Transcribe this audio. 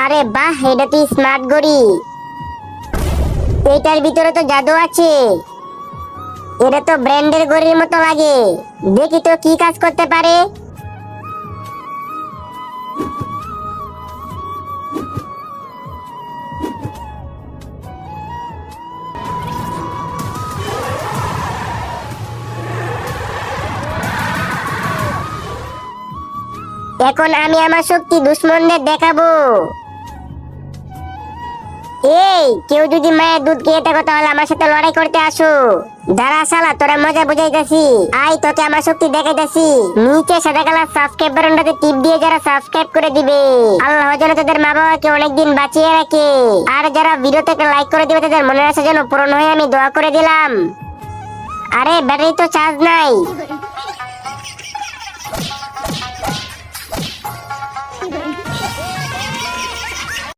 আরে বাহ, এটা তো স্মার্ট ঘড়ি। এটার ভিতরে তো জাদু আছে। এটা তো ব্র্যান্ডের ঘড়ির মতো লাগে। দেখি তো কি কাজ করতে পারে। এখন আমি আমার শক্তি দুশ্মনদের দেখাবো। এই, কেউ যদি মায়ের দুধ খেয়ে থাকো তাহলে আমার সাথে লড়াই করতে আসো। দাঁড়া শালা, তোরা মজা বুঝাইতেছি। আই, তোকে আমার শক্তি দেখাইতেছি। নিচে সাদা কালার সাবস্ক্রাইব বাটনটাতে টিপ দিয়ে যারা সাবস্ক্রাইব করে দিবে, আল্লাহ যেন তাদের মা বাবাকে অনেকদিন বাঁচিয়ে রাখে। আর যারা ভিডিওতে লাইক করে দিবে তাদের মনের আশা যেন পূরণ হয়ে আমি দোয়া করে দিলাম। আরে ব্যাটারি তো চার্জ নাই।